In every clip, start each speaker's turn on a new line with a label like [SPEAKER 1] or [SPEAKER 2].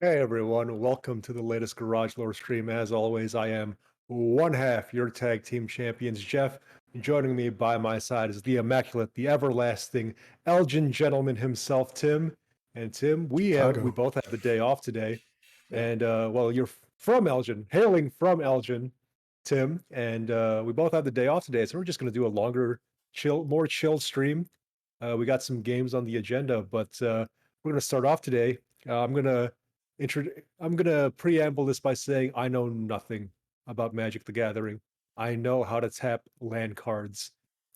[SPEAKER 1] Hey everyone, welcome to the latest Garage Lore stream. As always, I am one half your tag team champions, Jeff. Joining me by my side is the immaculate, the everlasting Elgin gentleman himself, Tim. And Tim, we
[SPEAKER 2] Chicago.
[SPEAKER 1] both have the day off today.
[SPEAKER 2] Yeah.
[SPEAKER 1] And well, you're from Elgin, hailing from Elgin, Tim, and we both have the day off today. So we're just going to do a longer, more chill stream. We got some games on the agenda, but we're going to start off today. I'm gonna preamble this by saying I know nothing about Magic the Gathering. I know how to tap land cards.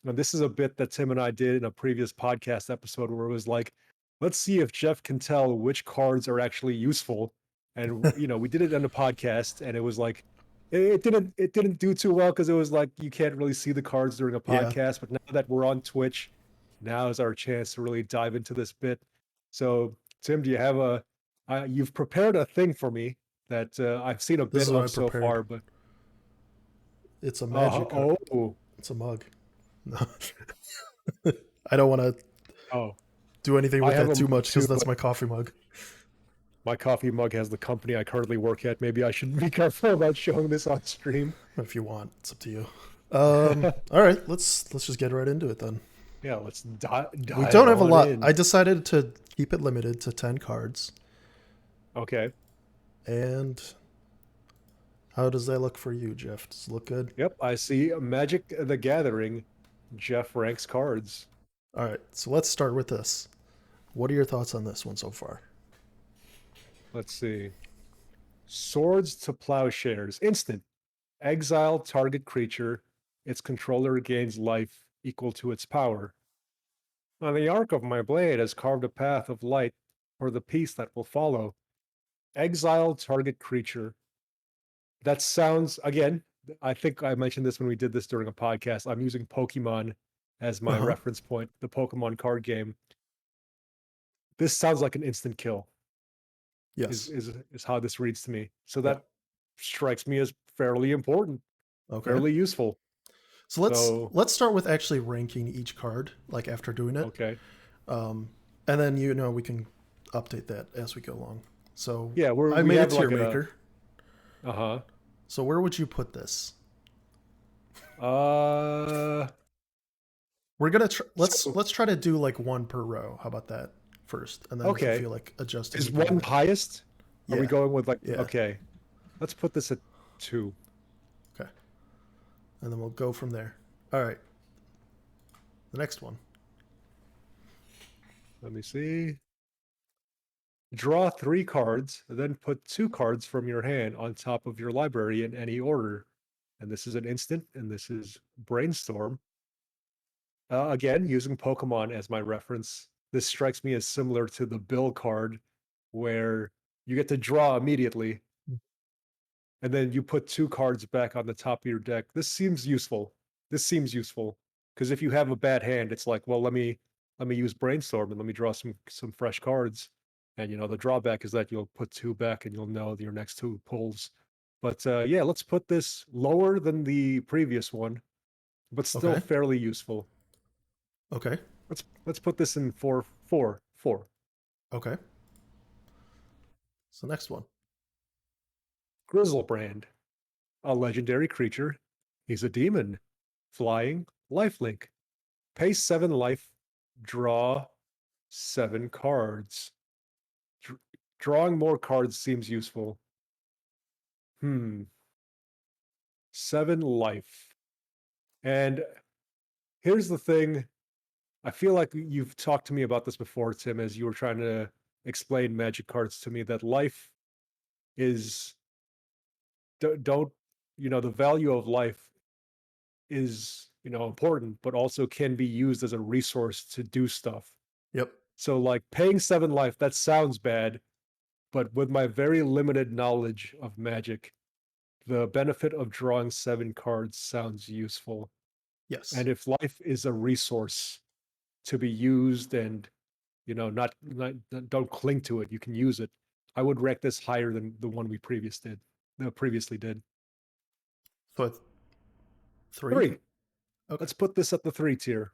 [SPEAKER 1] And this is a bit that Tim and I did in a previous podcast episode where it was like, let's see if Jeff can tell which cards are actually useful. And we did it on a podcast, and it was like it didn't do too well because it was like you can't really see the cards during a
[SPEAKER 2] Yeah.
[SPEAKER 1] podcast. But now that we're on Twitch, now is our chance to really dive into this bit. So, Tim, do you have you've prepared a thing for me that I've seen a
[SPEAKER 2] This
[SPEAKER 1] bit
[SPEAKER 2] is what I
[SPEAKER 1] of so
[SPEAKER 2] prepared.
[SPEAKER 1] far, but
[SPEAKER 2] It's a magic card.
[SPEAKER 1] oh,
[SPEAKER 2] It's a mug. No. I don't want to
[SPEAKER 1] oh,
[SPEAKER 2] do anything
[SPEAKER 1] I
[SPEAKER 2] with
[SPEAKER 1] have
[SPEAKER 2] that
[SPEAKER 1] a
[SPEAKER 2] too
[SPEAKER 1] mug
[SPEAKER 2] much
[SPEAKER 1] too,
[SPEAKER 2] because that's
[SPEAKER 1] but
[SPEAKER 2] my coffee mug.
[SPEAKER 1] my coffee mug has the company I currently work at. Maybe I should be careful about showing this on stream.
[SPEAKER 2] If you want, it's up to you. All right, let's just get right into it then.
[SPEAKER 1] Yeah, let's
[SPEAKER 2] We
[SPEAKER 1] dive
[SPEAKER 2] don't have a
[SPEAKER 1] on
[SPEAKER 2] lot. I
[SPEAKER 1] in.
[SPEAKER 2] decided to keep it limited to 10 cards.
[SPEAKER 1] Okay.
[SPEAKER 2] And how does that look for you, Jeff? Does it look good?
[SPEAKER 1] Yep, I see Magic the Gathering. Jeff ranks cards.
[SPEAKER 2] All right, so let's start with this. What are your thoughts on this one so far?
[SPEAKER 1] Let's see. Swords to Plowshares. Instant. Exile target creature. Its controller gains life equal to its power. On the arc of my blade has carved a path of light for the peace that will follow. Exile target creature. That sounds, again, I think I mentioned this when we did this during a podcast. I'm using Pokemon as
[SPEAKER 2] Uh
[SPEAKER 1] my
[SPEAKER 2] huh.
[SPEAKER 1] reference point, the Pokemon card game. This sounds like an instant kill, is
[SPEAKER 2] Yes.
[SPEAKER 1] is is how this reads to me. So
[SPEAKER 2] Yeah.
[SPEAKER 1] that strikes me as fairly important,
[SPEAKER 2] Okay.
[SPEAKER 1] fairly useful.
[SPEAKER 2] So
[SPEAKER 1] So,
[SPEAKER 2] let's start with actually ranking each card, like after doing it,
[SPEAKER 1] okay.
[SPEAKER 2] and then we can update that as we go along. So
[SPEAKER 1] Yeah,
[SPEAKER 2] I
[SPEAKER 1] we
[SPEAKER 2] made a
[SPEAKER 1] have
[SPEAKER 2] tier
[SPEAKER 1] like a
[SPEAKER 2] maker.
[SPEAKER 1] uh-huh.
[SPEAKER 2] So where would you put this?
[SPEAKER 1] Uh
[SPEAKER 2] We're gonna
[SPEAKER 1] so
[SPEAKER 2] let's try to do like one per row. How about that first, and then if you
[SPEAKER 1] okay.
[SPEAKER 2] feel like adjusting,
[SPEAKER 1] Is
[SPEAKER 2] we can do
[SPEAKER 1] one
[SPEAKER 2] that.
[SPEAKER 1] highest? Are we
[SPEAKER 2] Yeah,
[SPEAKER 1] going with like
[SPEAKER 2] yeah,
[SPEAKER 1] okay. Let's put this at 2.
[SPEAKER 2] okay, and then we'll go from there. All right, the next one.
[SPEAKER 1] Let me see. Draw 3 cards, then put 2 cards from your hand on top of your library in any order. And this is an instant, and this is Brainstorm. Again, using Pokemon as my reference, this strikes me as similar to the Bill card, where you get to draw immediately, and then you put 2 cards back on the top of your deck. This seems useful. This seems useful because if you have a bad hand, it's like, well, let me use Brainstorm and let me draw some fresh cards. And the drawback is that you'll put 2 back and you'll know your next 2 pulls. But yeah, let's put this lower than the previous one, but still
[SPEAKER 2] Okay,
[SPEAKER 1] fairly useful.
[SPEAKER 2] okay,
[SPEAKER 1] Let's put this in 4.
[SPEAKER 2] okay. So next one.
[SPEAKER 1] Grizzlebrand, a legendary creature. He's a demon, flying, lifelink. Pay 7 life, draw 7 cards. Dr- Drawing more cards seems useful. 7 life. And here's the thing. I feel like you've talked to me about this before, Tim, as you were trying to explain magic cards to me, that life is don't the value of life is important, but also can be used as a resource to do stuff.
[SPEAKER 2] Yep.
[SPEAKER 1] So like paying 7 life, that sounds bad, but with my very limited knowledge of magic, the benefit of drawing 7 cards sounds useful.
[SPEAKER 2] Yes.
[SPEAKER 1] And if life is a resource to be used and not don't cling to it, you can use it. I would rank this higher than the one we previously did.
[SPEAKER 2] So 3.
[SPEAKER 1] 3.
[SPEAKER 2] Okay.
[SPEAKER 1] Let's put this at the 3 tier.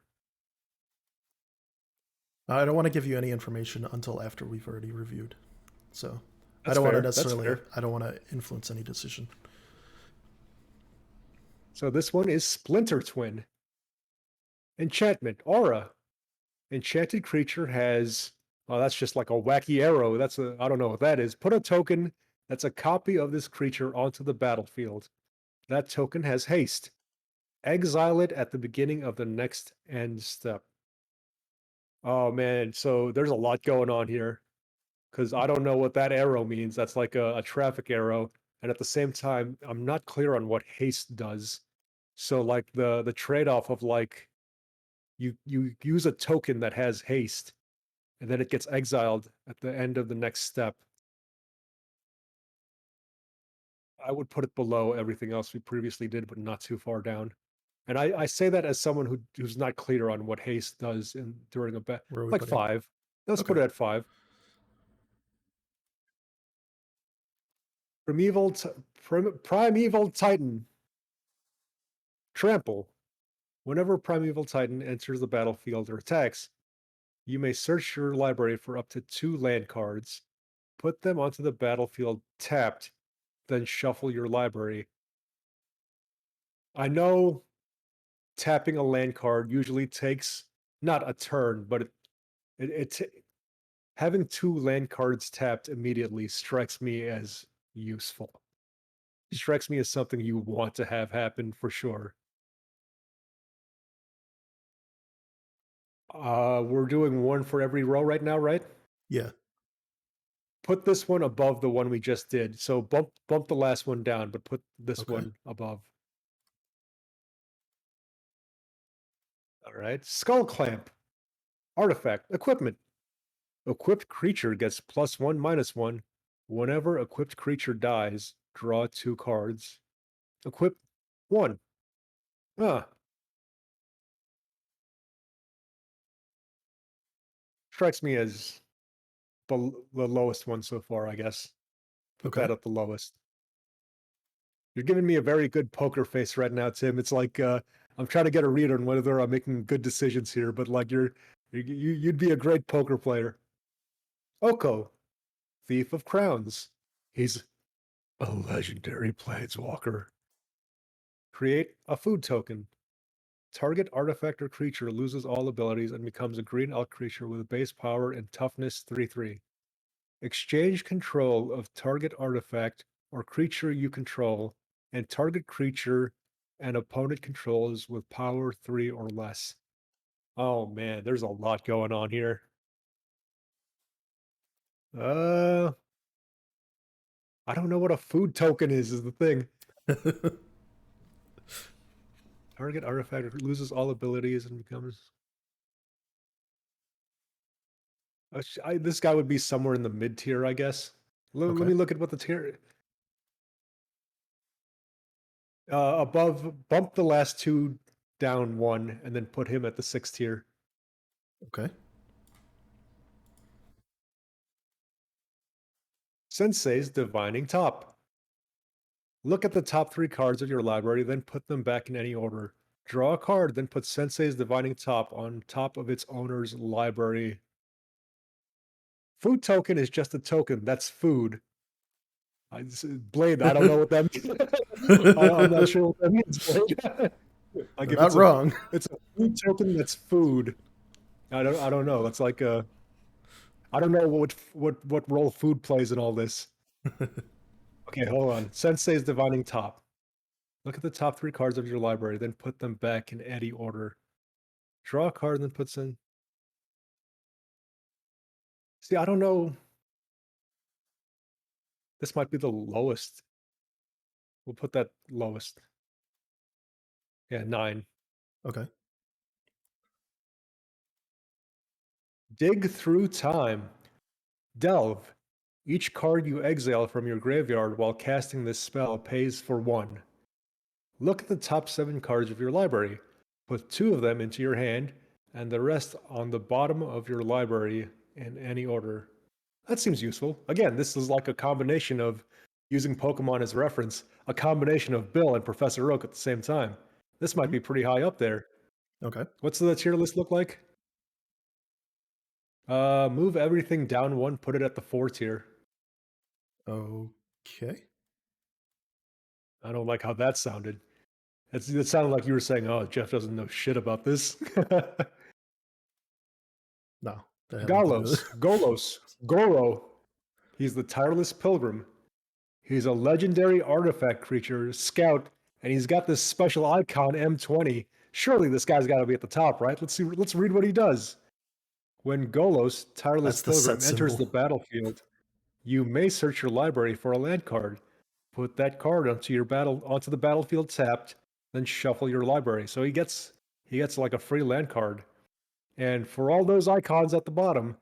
[SPEAKER 2] I don't want to give you any information until after we've already reviewed. So I
[SPEAKER 1] That's
[SPEAKER 2] don't want to
[SPEAKER 1] fair. That's
[SPEAKER 2] necessarily.
[SPEAKER 1] fair.
[SPEAKER 2] I don't want to influence any decision.
[SPEAKER 1] So this one is Splinter Twin. Enchantment, Aura. Enchanted creature has, oh, that's just like a wacky arrow. I don't know what that is. Put a token that's a copy of this creature onto the battlefield. That token has haste. Exile it at the beginning of the next end step. Oh man, so there's a lot going on here because I don't know what that arrow means. That's like a traffic arrow. And at the same time, I'm not clear on what haste does. So like the trade-off of like you use a token that has haste and then it gets exiled at the end of the next step. I would put it below everything else we previously did, but not too far down. And I say that as someone who's not clear on what haste does during a bet.
[SPEAKER 2] Where are we
[SPEAKER 1] Like
[SPEAKER 2] putting it?
[SPEAKER 1] 5. Let's
[SPEAKER 2] Okay.
[SPEAKER 1] put it at 5. Primeval Primeval Titan. Trample. Whenever Primeval Titan enters the battlefield or attacks, you may search your library for up to 2 land cards, put them onto the battlefield tapped, then shuffle your library. I know tapping a land card usually takes not a turn, but having 2 land cards tapped immediately strikes me as useful. Strikes me as something you want to have happen for sure. We're doing one for every row right now, right?
[SPEAKER 2] Yeah.
[SPEAKER 1] Put this one above the one we just did. So bump the last one down, but put this
[SPEAKER 2] Okay.
[SPEAKER 1] one above. All right. Skull Clamp. Artifact. Equipment. Equipped creature gets +1/-1. Whenever equipped creature dies, draw 2 cards. Equip 1. Ah, strikes me as the lowest one so far, I guess. Put
[SPEAKER 2] Okay.
[SPEAKER 1] that at the lowest. You're giving me a very good poker face right now, Tim. It's like I'm trying to get a read on whether I'm making good decisions here, but like you'd be a great poker player. Oko, Thief of Crowns. He's a legendary planeswalker. Create a food token. Target artifact or creature loses all abilities and becomes a green elk creature with base power and toughness 3/3. Exchange control of target artifact or creature you control, and target creature an opponent controls with power 3 or less. Oh man, there's a lot going on here. Uh, I don't know what a food token is the thing. Target artifact loses all abilities and becomes. This guy would be somewhere in the mid tier, I guess. Let
[SPEAKER 2] Okay.
[SPEAKER 1] me look at what the tier. Above, bump the last 2 down 1, and then put him at the 6th tier.
[SPEAKER 2] Okay.
[SPEAKER 1] Sensei's Divining Top. Look at the top 3 cards of your library, then put them back in any order. Draw a card, then put Sensei's Divining Top on top of its owner's library. Food token is just a token. That's food. Blade, I don't know what that means. I'm not sure what that means, Blade. Like
[SPEAKER 2] They're
[SPEAKER 1] if
[SPEAKER 2] not wrong.
[SPEAKER 1] it's a food token that's food. I don't know. It's like I don't know what role food plays in all this. Okay, hold on. Sensei's Divining Top. Look at the top 3 cards of your library, then put them back in any order. Draw a card, then puts in. See, I don't know. This might be the lowest. We'll put that lowest. Yeah, 9.
[SPEAKER 2] Okay.
[SPEAKER 1] Dig Through Time. Delve. Each card you exile from your graveyard while casting this spell pays for 1. Look at the top 7 cards of your library. Put 2 of them into your hand, and the rest on the bottom of your library in any order. That seems useful. Again, this is like a combination of using Pokemon as reference, a combination of Bill and Professor Oak at the same time. This might be pretty high up there.
[SPEAKER 2] Okay.
[SPEAKER 1] What's the tier list look like? Move everything down 1, put it at the 4 tier.
[SPEAKER 2] Okay.
[SPEAKER 1] I don't like how that sounded. It sounded like you were saying, "Oh, Jeff doesn't know shit about this."
[SPEAKER 2] No, that had nothing to do with
[SPEAKER 1] Galos,
[SPEAKER 2] it.
[SPEAKER 1] Golos, Goro. He's the tireless pilgrim. He's a legendary artifact creature, scout, and he's got this special icon M20. Surely this guy's got to be at the top, right? Let's see. Let's read what he does. When Golos, tireless
[SPEAKER 2] That's the set
[SPEAKER 1] pilgrim, enters
[SPEAKER 2] symbol.
[SPEAKER 1] the battlefield, you may search your library for a land card. Put that card onto the battlefield tapped, then shuffle your library. So he gets like a free land card. And for all those icons at the bottom,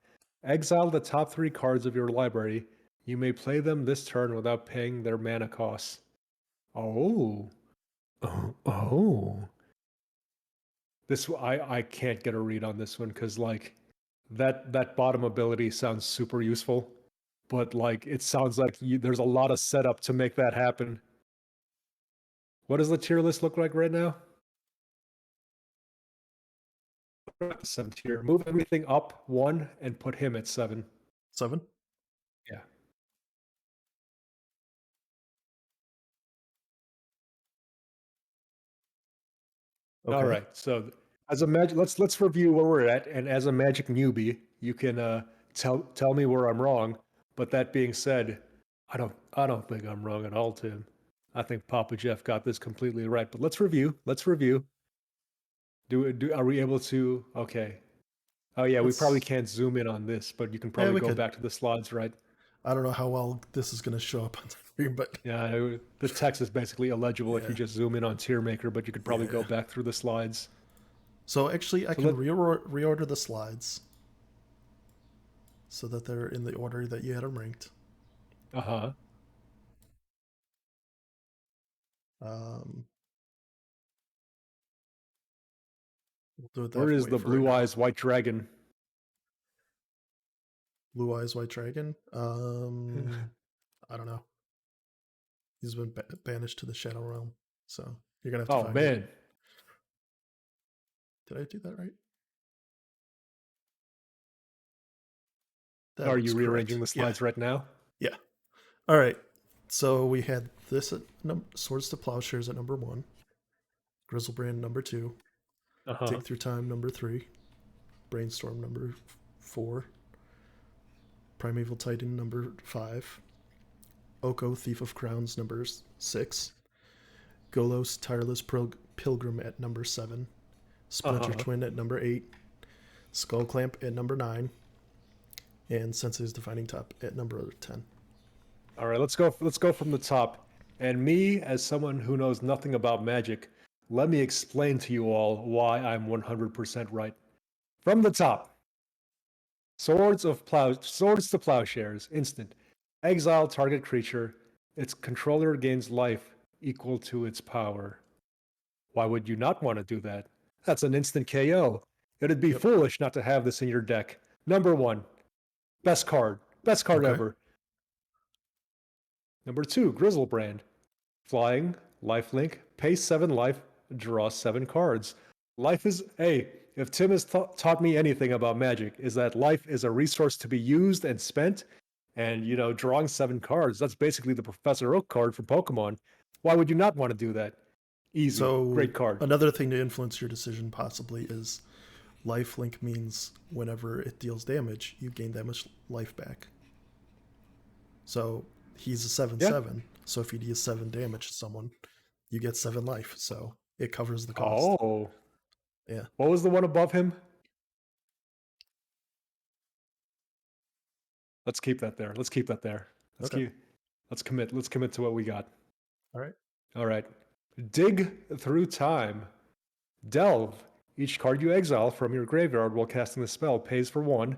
[SPEAKER 1] exile the top 3 cards of your library. You may play them this turn without paying their mana costs. Oh. Oh. I can't get a read on this one because like that bottom ability sounds super useful, but like it sounds like there's a lot of setup to make that happen. What does the tier list look like right now? We're at the 7th tier. Move everything up 1 and put him at 7.
[SPEAKER 2] 7?
[SPEAKER 1] Yeah. All
[SPEAKER 2] Okay.
[SPEAKER 1] right. So as a magic, let's review where we're at, and as a magic newbie, you can tell me where I'm wrong. But that being said, I don't think I'm wrong at all, Tim. I think Papa Jeff got this completely right. But let's review. Let's review. Are we able to? Okay. Oh yeah, we probably
[SPEAKER 2] Let's.
[SPEAKER 1] can't zoom in on this, but you can
[SPEAKER 2] Yeah,
[SPEAKER 1] probably
[SPEAKER 2] we
[SPEAKER 1] go
[SPEAKER 2] could.
[SPEAKER 1] back to the slides, right?
[SPEAKER 2] I don't know how well this is going to show up on the screen, but
[SPEAKER 1] Yeah, the text is basically illegible if you
[SPEAKER 2] yeah.
[SPEAKER 1] just zoom in on Tier Maker, but you could probably go
[SPEAKER 2] Yeah.
[SPEAKER 1] back through the slides.
[SPEAKER 2] So actually, I
[SPEAKER 1] So
[SPEAKER 2] can reorder the slides so that they're in the order that you had them ranked.
[SPEAKER 1] uh-huh.
[SPEAKER 2] Um, we'll do it
[SPEAKER 1] Where
[SPEAKER 2] that
[SPEAKER 1] is
[SPEAKER 2] way
[SPEAKER 1] the
[SPEAKER 2] for right
[SPEAKER 1] Blue
[SPEAKER 2] now.
[SPEAKER 1] Eyes White Dragon?
[SPEAKER 2] Blue Eyes White Dragon. I don't know. He's been banished to the Shadow Realm, so you're gonna have to
[SPEAKER 1] Oh
[SPEAKER 2] find it.
[SPEAKER 1] man,
[SPEAKER 2] Did I do that right?
[SPEAKER 1] are
[SPEAKER 2] That
[SPEAKER 1] you
[SPEAKER 2] was
[SPEAKER 1] rearranging
[SPEAKER 2] correct.
[SPEAKER 1] the
[SPEAKER 2] Yeah.
[SPEAKER 1] slides right now?
[SPEAKER 2] Yeah. All right. So we had this at Swords to Plowshares at number 1, Grizzlebrand number 2,
[SPEAKER 1] Uh-huh.
[SPEAKER 2] Dig Through Time number 3, Brainstorm number 4, Primeval Titan number 5, Oko Thief of Crowns number 6, Golos Tireless Pilgrim at number 7, Splinter
[SPEAKER 1] Uh-huh.
[SPEAKER 2] Twin at number 8, Skull Clamp at number 9, and Sensei's Defining Top at number 10.
[SPEAKER 1] All right, let's go from the top. And me, as someone who knows nothing about magic, let me explain to you all why I'm 100% right. From the top. Swords to Plowshares, instant. Exile target creature. Its controller gains life equal to its power. Why would you not want to do that? That's an instant KO. It'd be
[SPEAKER 2] Yep.
[SPEAKER 1] foolish not to have this in your deck. Number 1, best card. Best card
[SPEAKER 2] Okay.
[SPEAKER 1] ever. Number 2, Grizzlebrand. Flying, lifelink, pay 7 life, draw 7 cards. Life is, hey, if Tim has taught me anything about magic, is that life is a resource to be used and spent. And, drawing 7 cards, that's basically the Professor Oak card from Pokemon. Why would you not want to do that? Easy.
[SPEAKER 2] So
[SPEAKER 1] Great card.
[SPEAKER 2] another thing to influence your decision possibly is lifelink means whenever it deals damage, you gain that much life back. So he's a 7
[SPEAKER 1] Yeah.
[SPEAKER 2] 7. So if he deals 7 damage to someone, you get 7 life. So it covers the cost.
[SPEAKER 1] Oh.
[SPEAKER 2] Yeah.
[SPEAKER 1] What was the one above him? Let's keep that there. Let's keep that there. Let's
[SPEAKER 2] Okay.
[SPEAKER 1] keep let's commit to what we got.
[SPEAKER 2] All right.
[SPEAKER 1] All right. Dig through time. Delve. Each card you exile from your graveyard while casting the spell pays for 1.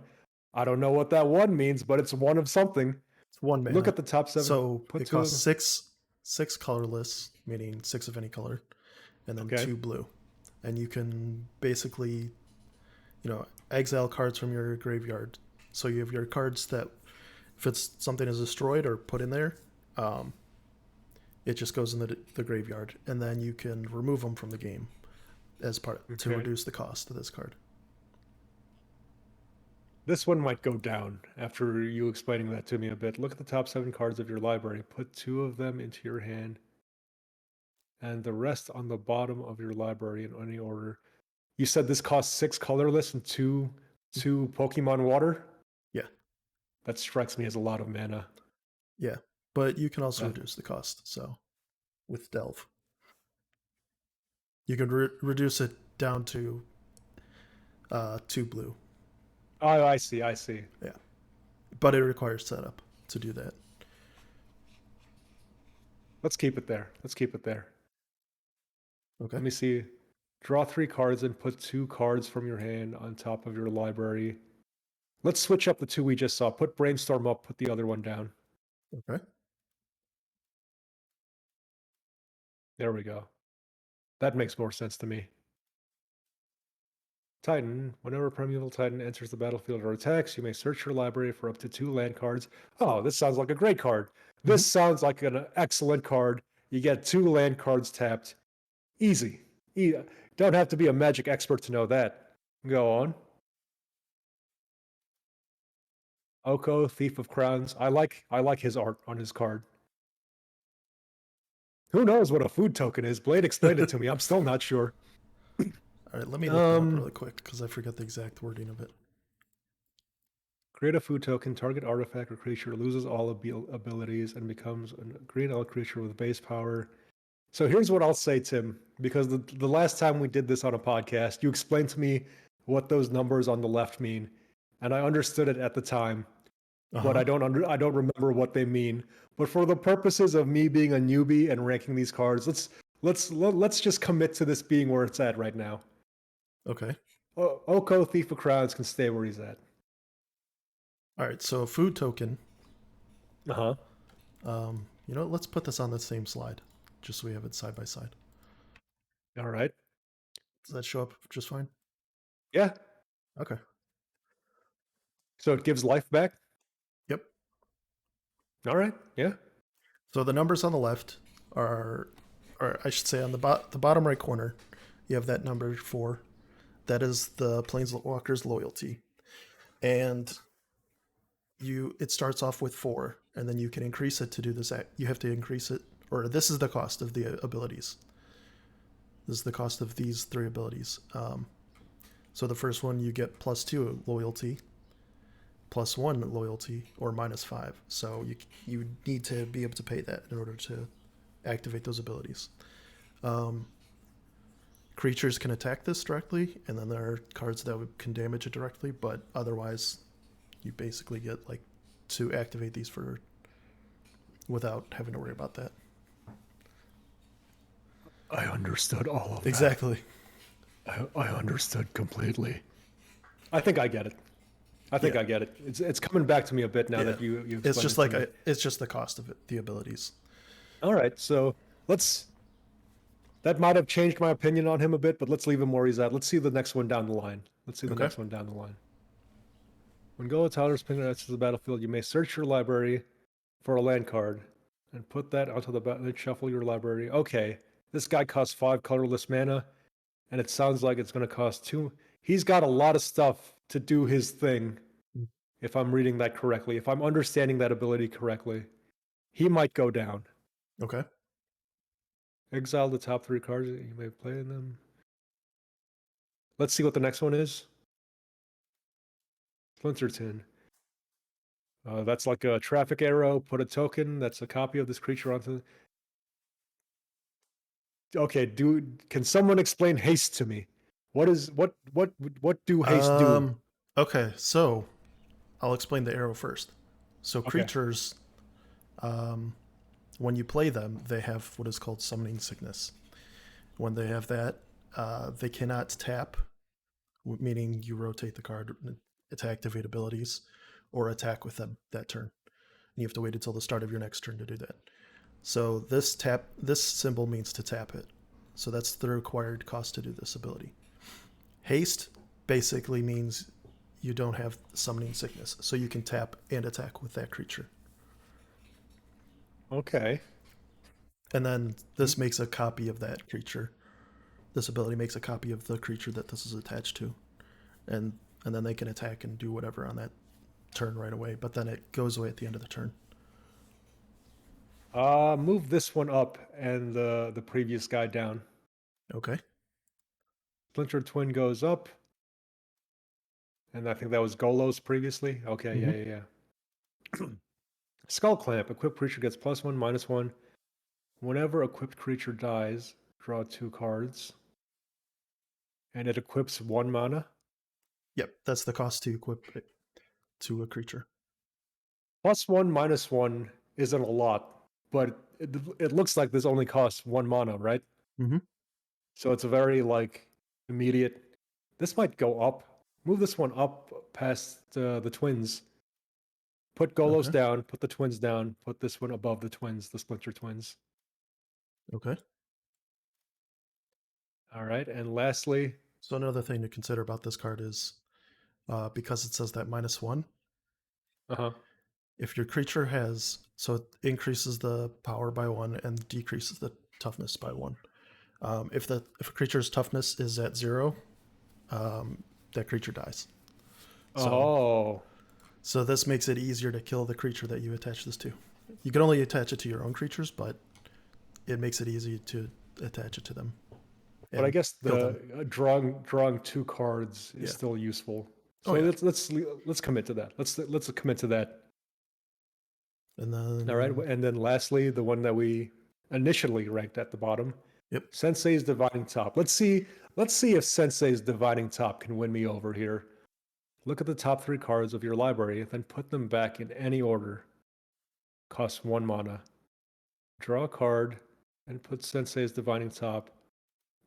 [SPEAKER 1] I don't know what that 1 means, but it's 1 of something.
[SPEAKER 2] It's 1
[SPEAKER 1] Look
[SPEAKER 2] mana.
[SPEAKER 1] at the top 7.
[SPEAKER 2] So
[SPEAKER 1] Put
[SPEAKER 2] it
[SPEAKER 1] 2
[SPEAKER 2] costs
[SPEAKER 1] of
[SPEAKER 2] 6 colorless, meaning 6 of any color, and then
[SPEAKER 1] Okay.
[SPEAKER 2] 2 blue. And you can basically, exile cards from your graveyard. So you have your cards that, if it's something is destroyed or put in there, it just goes in the graveyard, and then you can remove them from the game as part to
[SPEAKER 1] Okay.
[SPEAKER 2] reduce the cost of this card.
[SPEAKER 1] This one might go down after you explaining that to me a bit. Look at the top 7 cards of your library. Put 2 of them into your hand and the rest on the bottom of your library in any order. You said this costs 6 colorless and two Pokemon water?
[SPEAKER 2] Yeah,
[SPEAKER 1] That strikes me as a lot of mana.
[SPEAKER 2] yeah. But you can also
[SPEAKER 1] That,
[SPEAKER 2] reduce the cost. So with Delve, you can reduce it down to 2 blue.
[SPEAKER 1] oh, I see, I see.
[SPEAKER 2] Yeah, but it requires setup to do that.
[SPEAKER 1] Let's keep it there. Let's keep it there.
[SPEAKER 2] Okay.
[SPEAKER 1] Let me see. Draw 3 cards and put 2 cards from your hand on top of your library. Let's switch up the 2 we just saw. Put Brainstorm up, put the other one down.
[SPEAKER 2] Okay.
[SPEAKER 1] There we go. That makes more sense to me. Titan. Whenever a Primeval Titan enters the battlefield or attacks, you may search your library for up to 2 land cards. Oh, this sounds like a great card. This sounds like an excellent card. You get 2 land cards tapped. Easy. Don't have to be a magic expert to know that. Go on. Oko, Thief of Crowns. I like his art on his card. Who knows what a food token is? Blade explained it to me. I'm still not sure.
[SPEAKER 2] All right, let me look that up really quick because I forget the exact wording of it.
[SPEAKER 1] Create a food token, target artifact or creature loses all abilities and becomes a green elk creature with base power. So here's what I'll say, Tim, because the last time we did this on a podcast, you explained to me what those numbers on the left mean, and I understood it at the time, but I don't remember what they mean. But for the purposes of me being a newbie and ranking these cards, let's just commit to this being where it's at right now.
[SPEAKER 2] Okay.
[SPEAKER 1] Oko, Thief of Crowns can stay where he's at.
[SPEAKER 2] All right, so a food token.
[SPEAKER 1] Uh-huh.
[SPEAKER 2] You know, let's put this on the same slide, just so we have it side by side.
[SPEAKER 1] All right.
[SPEAKER 2] Does that show up just fine?
[SPEAKER 1] Yeah.
[SPEAKER 2] Okay.
[SPEAKER 1] So it gives life back?
[SPEAKER 2] Yep.
[SPEAKER 1] All right. Yeah.
[SPEAKER 2] So the numbers on the left are, or I should say on the bottom right corner, you have that number 4. That is the Planeswalker's loyalty. And it starts off with 4, and then you can increase it to do this. You have to increase it, or this is the cost of the abilities. This is the cost of these 3 abilities. So the first one, you get +2 loyalty, +1 loyalty, or -5. So you need to be able to pay that in order to activate those abilities. Creatures can attack this directly, and then there are cards that can damage it directly, but otherwise you basically get like to activate these without having to worry about that.
[SPEAKER 1] I understood all of
[SPEAKER 2] Exactly.
[SPEAKER 1] that. I understood completely. I think I get it. I think I get it. It's coming back to me a bit now that you explained
[SPEAKER 2] it's just
[SPEAKER 1] it
[SPEAKER 2] like
[SPEAKER 1] to me.
[SPEAKER 2] it's just the cost of it, the abilities.
[SPEAKER 1] All right, so that might have changed my opinion on him a bit, but let's leave him where he's at. Let's see the next one down the line.
[SPEAKER 2] Okay.
[SPEAKER 1] When Goa Tyler's Ping enters the battlefield, you may search your library for a land card and put that onto the then shuffle your library. Okay, this guy costs 5 colorless mana, and it sounds like it's going to cost 2. He's got a lot of stuff to do his thing, if I'm reading that correctly. If I'm understanding that ability correctly, he might go down.
[SPEAKER 2] Okay.
[SPEAKER 1] Exile the top 3 cards that you may play in them. Let's see what the next one is. Splinterton. That's like a traffic arrow. Put a token that's a copy of this creature onto. Okay, can someone explain haste to me? What do haste do?
[SPEAKER 2] Okay, so I'll explain the arrow first. So
[SPEAKER 1] Okay.
[SPEAKER 2] creatures, when you play them, they have what is called summoning sickness. When they have that, they cannot tap, meaning you rotate the card to activate abilities, or attack with them that turn. And you have to wait until the start of your next turn to do that. So this symbol means to tap it. So that's the required cost to do this ability. Haste basically means you don't have summoning sickness, so you can tap and attack with that creature.
[SPEAKER 1] Okay.
[SPEAKER 2] And then this makes a copy of that creature. This ability makes a copy of the creature that this is attached to. And and then they can attack and do whatever on that turn right away. But then it goes away at the end of the turn.
[SPEAKER 1] Move this one up and the previous guy down.
[SPEAKER 2] Okay.
[SPEAKER 1] Splinter Twin goes up. And I think that was Golos previously. Okay,
[SPEAKER 2] Mm-hmm.
[SPEAKER 1] yeah. Skull Clamp. Equipped creature gets +1, -1. Whenever equipped creature dies, draw 2 cards. And it equips 1 mana.
[SPEAKER 2] Yep, that's the cost to equip it to a creature.
[SPEAKER 1] +1, -1 isn't a lot, but it looks like this only costs 1 mana, right?
[SPEAKER 2] Mm-hmm.
[SPEAKER 1] So it's a very like immediate. This might go up. Move this one up past the twins. Put Golos
[SPEAKER 2] Okay.
[SPEAKER 1] down. Put the twins down. Put this one above the twins, the Splinter Twins.
[SPEAKER 2] Okay.
[SPEAKER 1] All right, and lastly,
[SPEAKER 2] So another thing to consider about this card is because it says that -1,
[SPEAKER 1] uh-huh.
[SPEAKER 2] if your creature has, so it increases the power by 1 and decreases the toughness by 1. If a creature's toughness is at 0, that creature dies. So
[SPEAKER 1] Oh,
[SPEAKER 2] so this makes it easier to kill the creature that you attach this to. You can only attach it to your own creatures, but it makes it easy to attach it to them
[SPEAKER 1] but I
[SPEAKER 2] and
[SPEAKER 1] guess
[SPEAKER 2] kill
[SPEAKER 1] the
[SPEAKER 2] them.
[SPEAKER 1] drawing 2 cards is
[SPEAKER 2] Yeah.
[SPEAKER 1] still useful.
[SPEAKER 2] Oh
[SPEAKER 1] So
[SPEAKER 2] yeah.
[SPEAKER 1] let's commit to that. Let's commit to that.
[SPEAKER 2] And
[SPEAKER 1] All right,
[SPEAKER 2] then
[SPEAKER 1] and then lastly, the one that we initially ranked at the bottom,
[SPEAKER 2] yep.
[SPEAKER 1] Sensei's Dividing Top. Let's see if Sensei's Dividing Top can win me over here. Look at the top 3 cards of your library, then put them back in any order. Costs 1 mana. Draw a card and put Sensei's Dividing Top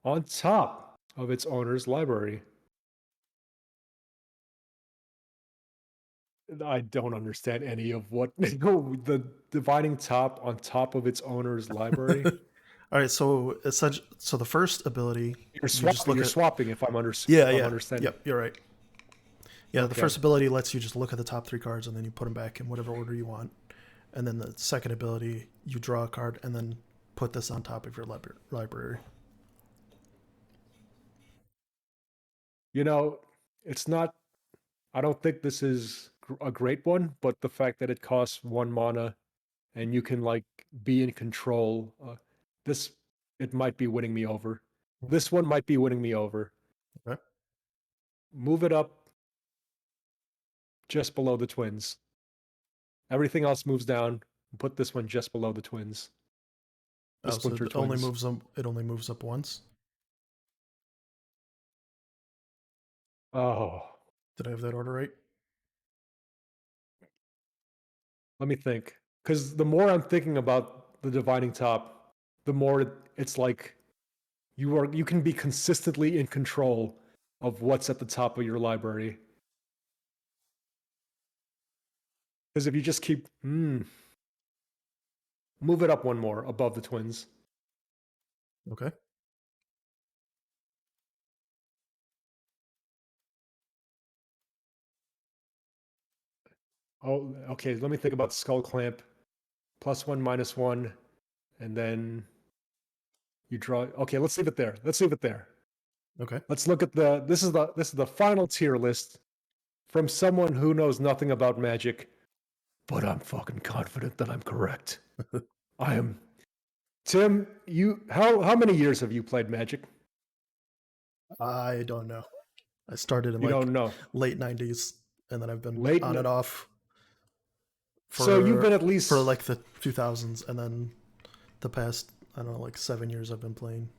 [SPEAKER 1] on top of its owner's library. I don't understand any of what the dividing top on top of its owner's library.
[SPEAKER 2] All right, so so the first ability
[SPEAKER 1] You're
[SPEAKER 2] you just
[SPEAKER 1] swapping.
[SPEAKER 2] look
[SPEAKER 1] You're
[SPEAKER 2] at.
[SPEAKER 1] swapping.
[SPEAKER 2] Yeah,
[SPEAKER 1] If I'm
[SPEAKER 2] yeah,
[SPEAKER 1] understanding.
[SPEAKER 2] yep, you're right. Yeah, the
[SPEAKER 1] Okay.
[SPEAKER 2] first ability lets you just look at the top 3 cards and then you put them back in whatever order you want. And then the second ability, you draw a card and then put this on top of your library.
[SPEAKER 1] You know, it's not. I don't think this is a great one, but the fact that it costs 1 mana and you can like be in control, this it might be winning me over. This one might be winning me over.
[SPEAKER 2] Okay.
[SPEAKER 1] Move it up just below the twins. Everything else moves down. Put this one just below the twins. The
[SPEAKER 2] Oh, so
[SPEAKER 1] Splinter
[SPEAKER 2] it only
[SPEAKER 1] Twins.
[SPEAKER 2] moves up. It only moves up once.
[SPEAKER 1] Oh,
[SPEAKER 2] Did I have that order right?
[SPEAKER 1] let me think. Because the more I'm thinking about the dividing top, the more it's like you can be consistently in control of what's at the top of your library. Because if you just keep move it up one more above the twins.
[SPEAKER 2] Okay.
[SPEAKER 1] Oh, okay. Let me think about Skull Clamp. +1, -1, and then you draw. Okay, let's leave it there. Let's leave it there.
[SPEAKER 2] Okay.
[SPEAKER 1] Let's look at the. This is the final tier list from someone who knows nothing about Magic, but I'm fucking confident that I'm correct. I am. Tim, you how many years have you played Magic?
[SPEAKER 2] I don't know. I started in
[SPEAKER 1] You
[SPEAKER 2] like
[SPEAKER 1] don't know.
[SPEAKER 2] late '90s, and then I've been
[SPEAKER 1] Late.
[SPEAKER 2] on and off
[SPEAKER 1] So you've been
[SPEAKER 2] for
[SPEAKER 1] at least
[SPEAKER 2] like the 2000s, and then the past I don't know like 7 years I've been playing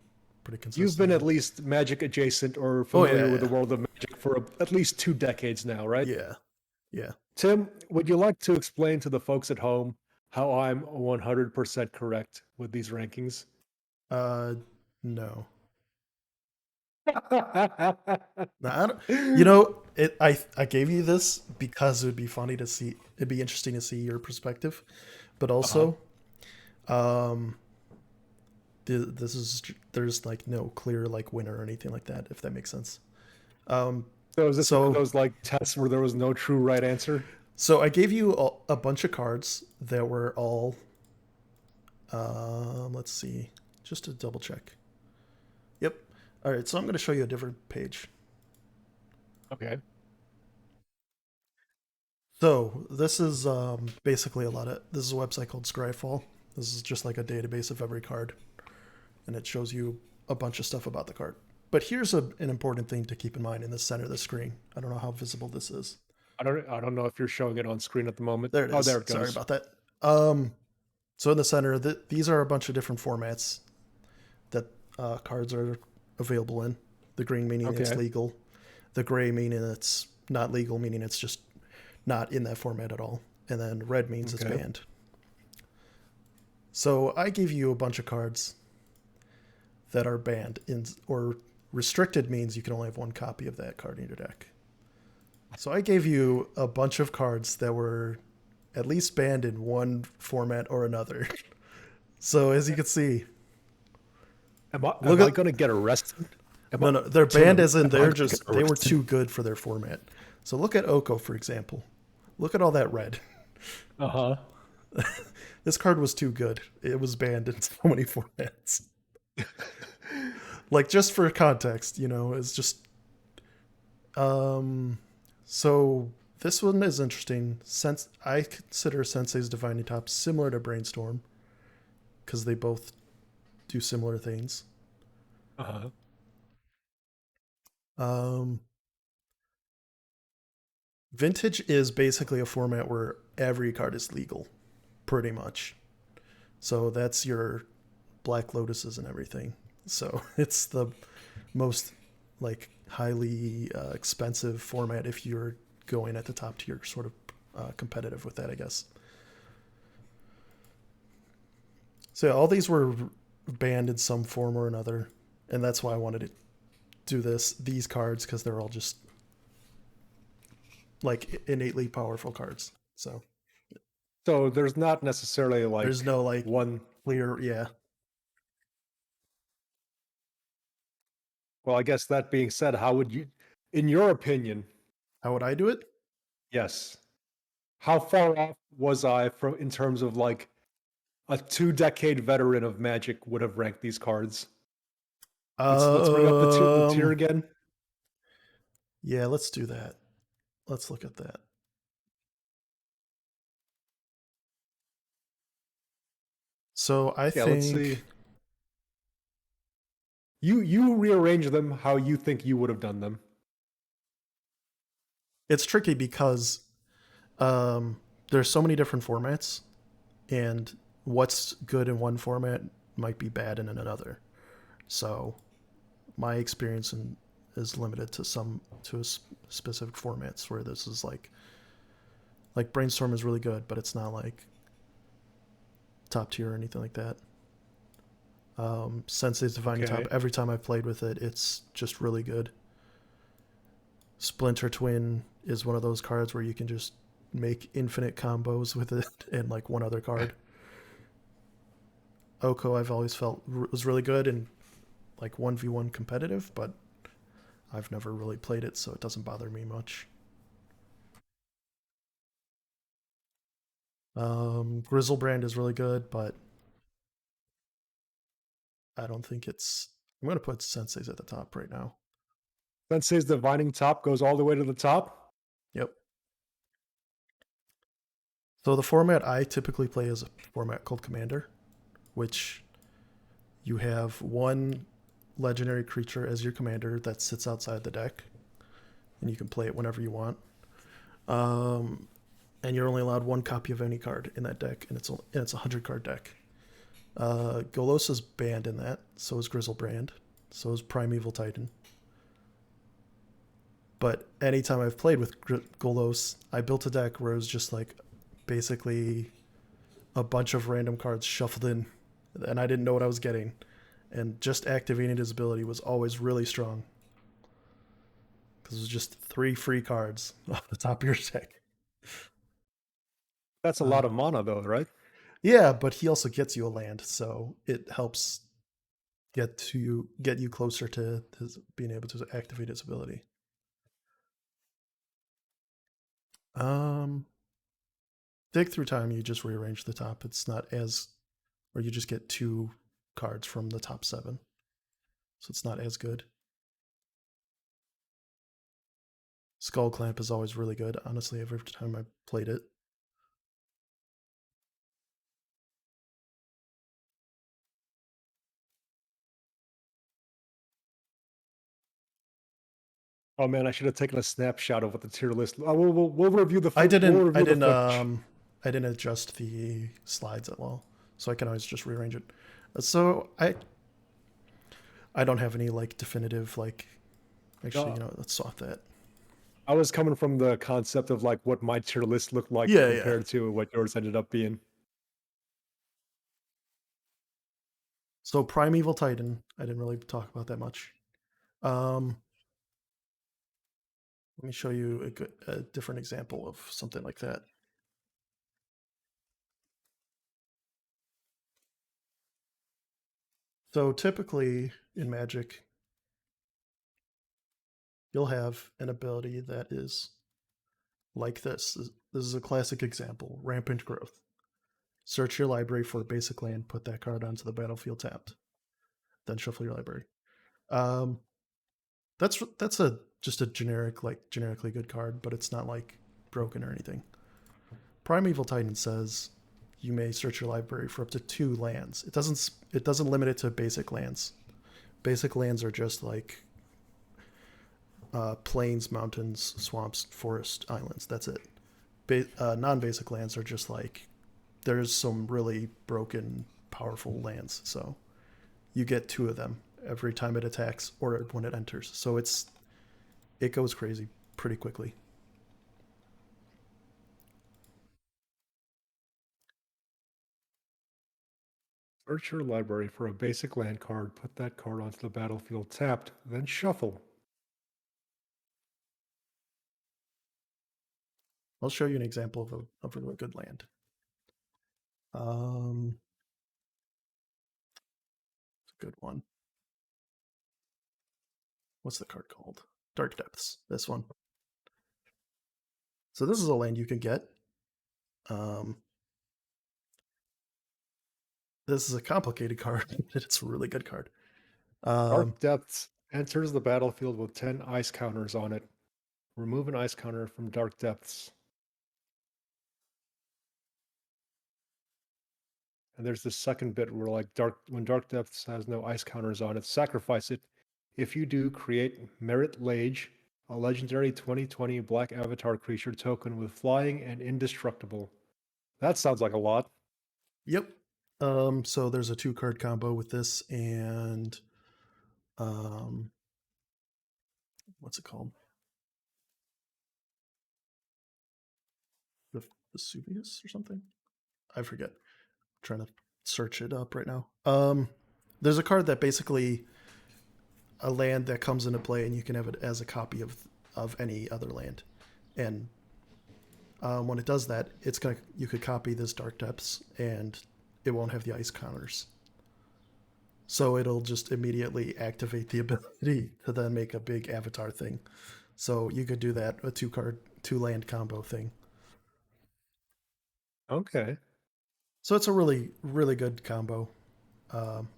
[SPEAKER 2] pretty
[SPEAKER 1] you've been at
[SPEAKER 2] consistently.
[SPEAKER 1] least Magic adjacent or
[SPEAKER 2] Oh
[SPEAKER 1] familiar with the
[SPEAKER 2] yeah,
[SPEAKER 1] world of Magic for at least 2 decades now, right?
[SPEAKER 2] yeah, yeah.
[SPEAKER 1] Tim, would you like to explain to the folks at home how I'm 100% correct with these rankings?
[SPEAKER 2] Uh, no. Now, I don't, you know, I gave you this because it would be funny to see. It'd be interesting to see your perspective, but
[SPEAKER 1] Uh-huh.
[SPEAKER 2] also, um, this is there's like no clear like winner or anything like that. If that makes sense. Um,
[SPEAKER 1] So is this one of
[SPEAKER 2] so
[SPEAKER 1] those like tests where there was no true right answer?
[SPEAKER 2] so I gave you a bunch of cards that were all. Let's see, just to double check. Yep. All right. So I'm going to show you a different page.
[SPEAKER 1] Okay.
[SPEAKER 2] So this is basically a lot of this is a website called Scryfall. This is just like a database of every card, and it shows you a bunch of stuff about the card. But here's an important thing to keep in mind in the center of the screen. I don't know how visible this is.
[SPEAKER 1] I don't know if you're showing it on screen at the moment.
[SPEAKER 2] There it
[SPEAKER 1] Oh, there
[SPEAKER 2] is.
[SPEAKER 1] it
[SPEAKER 2] Sorry
[SPEAKER 1] goes.
[SPEAKER 2] about that. Um, so in the center, these are a bunch of different formats that cards are available in. The green meaning it's
[SPEAKER 1] Okay.
[SPEAKER 2] legal, the gray meaning it's not legal, meaning it's just not in that format at all, and then red means it's
[SPEAKER 1] Okay.
[SPEAKER 2] banned. So I gave you a bunch of cards that are banned in or restricted means you can only have one copy of that card in your deck. So I gave you a bunch of cards that were at least banned in one format or another. So as you can see, look
[SPEAKER 1] Am I
[SPEAKER 2] at
[SPEAKER 1] gonna get arrested? Am I,
[SPEAKER 2] no, they're banned
[SPEAKER 1] Tim,
[SPEAKER 2] as in
[SPEAKER 1] am I
[SPEAKER 2] they're
[SPEAKER 1] gonna get
[SPEAKER 2] just they were
[SPEAKER 1] arrested?
[SPEAKER 2] too good for their format. So look at Oko for example. Look at all that red.
[SPEAKER 1] Uh-huh.
[SPEAKER 2] This card was too good. It was banned in so many formats. Like just for context, it's just um so this one is interesting. Since I consider Sensei's Divining Top similar to Brainstorm because they both do similar things.
[SPEAKER 1] Uh-huh.
[SPEAKER 2] Um Vintage is basically a format where every card is legal, pretty much. So that's your Black Lotuses and everything. So it's the most like highly expensive format if you're going at the top tier, sort of competitive with that, I guess. So yeah, all these were banned in some form or another, and that's why I wanted to do these cards because they're all just like innately powerful cards. So
[SPEAKER 1] So there's not necessarily
[SPEAKER 2] there's
[SPEAKER 1] like
[SPEAKER 2] no like
[SPEAKER 1] one.
[SPEAKER 2] clear, yeah.
[SPEAKER 1] Well, I guess that being said, how would you, in your opinion,
[SPEAKER 2] How would I do it?
[SPEAKER 1] yes, how far off was I from in terms of like a 2 decade veteran of Magic would have ranked these cards? Let's bring up the tier
[SPEAKER 2] Um,
[SPEAKER 1] again.
[SPEAKER 2] yeah, let's do that. Let's look at that. So I
[SPEAKER 1] Yeah, let's see.
[SPEAKER 2] think
[SPEAKER 1] You rearrange them how you think you would have done them.
[SPEAKER 2] it's tricky because there's so many different formats, and what's good in one format might be bad in another. So my experience is limited to specific formats where this is like Brainstorm is really good, but it's not like top tier or anything like that. Sensei's Divining Top.
[SPEAKER 1] Okay.
[SPEAKER 2] Every time I've played with it, it's just really good. Splinter Twin is one of those cards where you can just make infinite combos with it and like one other card. Oko I've always felt was really good and like 1v1 competitive, but I've never really played it, so it doesn't bother me much. Grizzlebrand is really good, but I don't think it's. I'm going to put Sensei's at the top right now.
[SPEAKER 1] Sensei's Divining Top goes all the way to the top.
[SPEAKER 2] Yep. So the format I typically play is a format called Commander, which you have one legendary creature as your commander that sits outside the deck, and you can play it whenever you want. Um, and you're only allowed one copy of any card in that deck, and it's a 100 card deck. Golos is banned in that. So is Grizzlebrand. So is Primeval Titan. But anytime I've played with Golos, I built a deck where it was just like basically a bunch of random cards shuffled in, and I didn't know what I was getting. And just activating his ability was always really strong because it was just 3 free cards off the top of your deck.
[SPEAKER 1] That's a
[SPEAKER 2] Uh,
[SPEAKER 1] lot of mana, though, right?
[SPEAKER 2] yeah, but he also gets you a land, so it helps get you closer to his being able to activate his ability. Um, Dig through time, you just rearrange the top. It's not as, or you just get 2 cards from the top 7, so it's not as good. Skull Clamp is always really good, honestly, every time I played it.
[SPEAKER 1] Oh man, I should have taken a snapshot of what the tier list. We'll review the
[SPEAKER 2] I
[SPEAKER 1] we'll
[SPEAKER 2] didn't I
[SPEAKER 1] review the
[SPEAKER 2] didn't
[SPEAKER 1] footage.
[SPEAKER 2] I didn't adjust the slides at all, so I can always just rearrange it. So I don't have any like definitive like. Actually,
[SPEAKER 1] No,
[SPEAKER 2] let's swap that.
[SPEAKER 1] I was coming from the concept of like what my tier list looked like
[SPEAKER 2] Yeah, yeah.
[SPEAKER 1] compared to what yours ended up being.
[SPEAKER 2] So Primeval Titan, I didn't really talk about that much. Um, Let me show you a different example of something like that. So typically in Magic, you'll have an ability that is like this. This is a classic example, Rampant Growth. Search your library for a basic land, put that card onto the battlefield tapped, then shuffle your library. Um, that's a just a generically good card, but it's not like broken or anything. Primeval Titan says you may search your library for up to 2 lands. It doesn't limit it to basic lands. Basic lands are just like plains, mountains, swamps, forest, islands. That's it. Non-basic lands are just like there's some really broken, powerful lands. So you get 2 of them every time it attacks or when it enters. So it goes crazy pretty quickly.
[SPEAKER 1] Search your library for a basic land card, put that card onto the battlefield tapped, then shuffle.
[SPEAKER 2] I'll show you an example of a really good land. It's a good one. What's the card called? Dark Depths. This one. So this is a land you can get. Um, this is a complicated card, but it's a really good card.
[SPEAKER 1] Dark Depths enters the battlefield with 10 ice counters on it. Remove an ice counter from Dark Depths. And there's this second bit where like when Dark Depths has no ice counters on it, sacrifice it. If you do, create Merit Lage, a legendary 2020 black avatar creature token with flying and indestructible. That sounds like a lot.
[SPEAKER 2] Yep. So there's a 2-card combo with this and um, what's it called? The Vesuvius or something? I forget. I'm trying to search it up right now. There's a card that basically a land that comes into play and you can have it as a copy of any other land. And when it does that, you could copy this Dark Depths and it won't have the ice counters. So it'll just immediately activate the ability to then make a big avatar thing. So you could do that, a 2 land combo thing.
[SPEAKER 1] Okay.
[SPEAKER 2] So it's a really, really good combo. Um,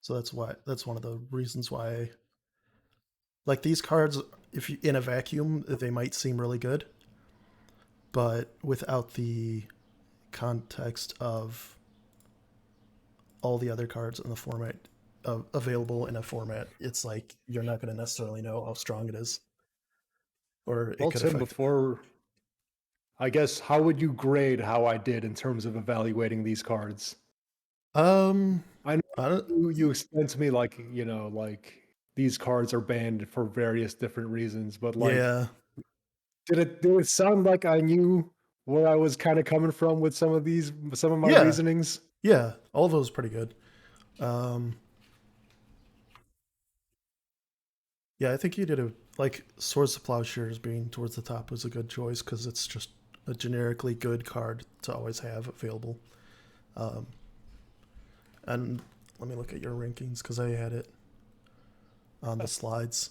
[SPEAKER 2] so that's one of the reasons why like these cards, if you in a vacuum, they might seem really good, but without the context of all the other cards in the format available in a format, it's like you're not going to necessarily know how strong it is, or it
[SPEAKER 1] Well,
[SPEAKER 2] could
[SPEAKER 1] Tim,
[SPEAKER 2] affect.
[SPEAKER 1] before I guess, how would you grade how I did in terms of evaluating these cards?
[SPEAKER 2] Um,
[SPEAKER 1] I know
[SPEAKER 2] I don't,
[SPEAKER 1] you explained to me like, like these cards are banned for various different reasons, but like
[SPEAKER 2] yeah,
[SPEAKER 1] did it sound like I knew where I was kind of coming from with some of my
[SPEAKER 2] yeah,
[SPEAKER 1] reasonings?
[SPEAKER 2] yeah. All those pretty good. Um, yeah, I think you did a like Swords of Plowshares being towards the top was a good choice because it's just a generically good card to always have available. Um, and let me look at your rankings because I had it on the slides.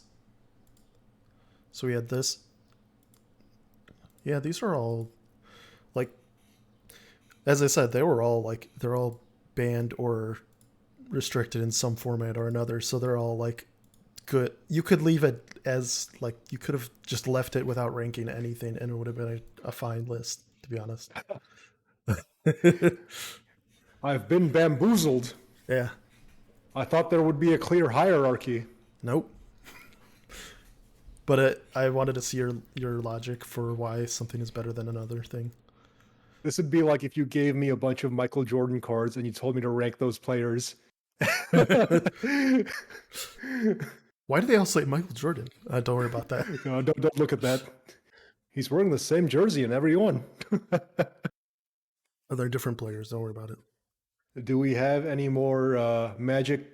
[SPEAKER 2] So we had this. Yeah, these are all like as I said, they're all banned or restricted in some format or another. So they're all like good. You could leave it as like you could have just left it without ranking anything, and it would have been a fine list. To be honest.
[SPEAKER 1] I've been bamboozled.
[SPEAKER 2] Yeah.
[SPEAKER 1] I thought there would be a clear hierarchy.
[SPEAKER 2] Nope. But I wanted to see your logic for why something is better than another thing.
[SPEAKER 1] This would be like if you gave me a bunch of Michael Jordan cards and you told me to rank those players.
[SPEAKER 2] Why do they all say Michael Jordan? Don't worry about that.
[SPEAKER 1] No, don't look at that. He's wearing the same jersey in every one.
[SPEAKER 2] They're different players. Don't worry about it.
[SPEAKER 1] Do we have any more Magic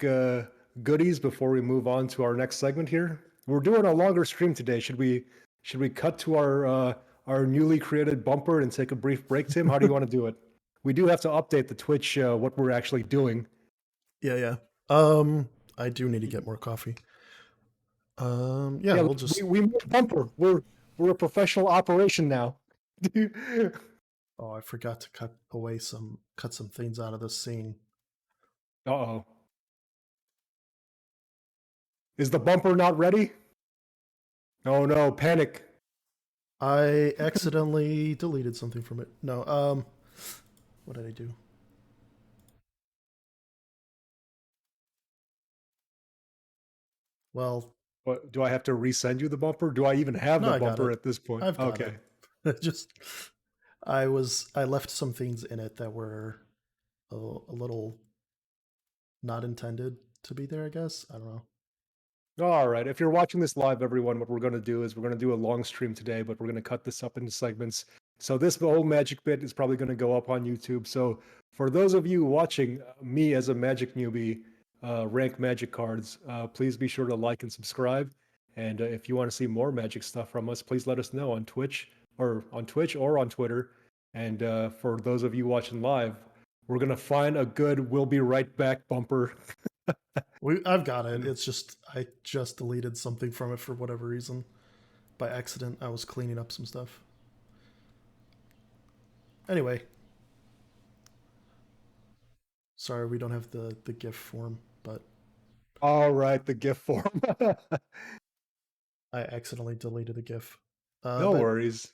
[SPEAKER 1] goodies before we move on to our next segment here? We're doing a longer stream today. Should we cut to our newly created bumper and take a brief break, Tim? How do you want to do it? We do have to update the Twitch what we're actually doing.
[SPEAKER 2] Yeah. I do need to get more coffee. Yeah, we'll just.
[SPEAKER 1] We made a bumper. We're a professional operation now.
[SPEAKER 2] Oh, I forgot to cut some things out of this scene.
[SPEAKER 1] Uh-oh. Is the bumper not ready? Oh no, panic.
[SPEAKER 2] I accidentally deleted something from it. No, what did I do? Well,
[SPEAKER 1] What, do I have to resend you the bumper? Do I even have
[SPEAKER 2] no,
[SPEAKER 1] the
[SPEAKER 2] I got
[SPEAKER 1] bumper
[SPEAKER 2] it.
[SPEAKER 1] at this point?
[SPEAKER 2] I've got
[SPEAKER 1] Okay.
[SPEAKER 2] it. Just I left some things in it that were a little not intended to be there, I guess. I don't know.
[SPEAKER 1] All right. If you're watching this live, everyone, what we're going to do is we're going to do a long stream today, but we're going to cut this up into segments. So this whole magic bit is probably going to go up on YouTube. So for those of you watching me as a magic newbie rank magic cards, please be sure to like and subscribe. And if you want to see more magic stuff from us, please let us know on Twitch or on Twitter. And for those of you watching live, we're going to find a good "We'll be right back" bumper.
[SPEAKER 2] I've got it. It's just I just deleted something from it for whatever reason. By accident, I was cleaning up some stuff. Anyway. Sorry, we don't have the GIF form, but
[SPEAKER 1] All right, the GIF form.
[SPEAKER 2] I accidentally deleted the GIF.
[SPEAKER 1] No
[SPEAKER 2] but
[SPEAKER 1] worries.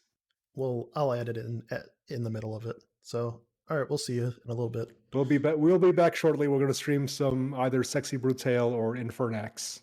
[SPEAKER 2] I'll add it in the middle of it. So, all right, we'll see you in a little bit.
[SPEAKER 1] We'll be back. We'll be back shortly. We're going to stream some either Sexy Brutale or Infernax.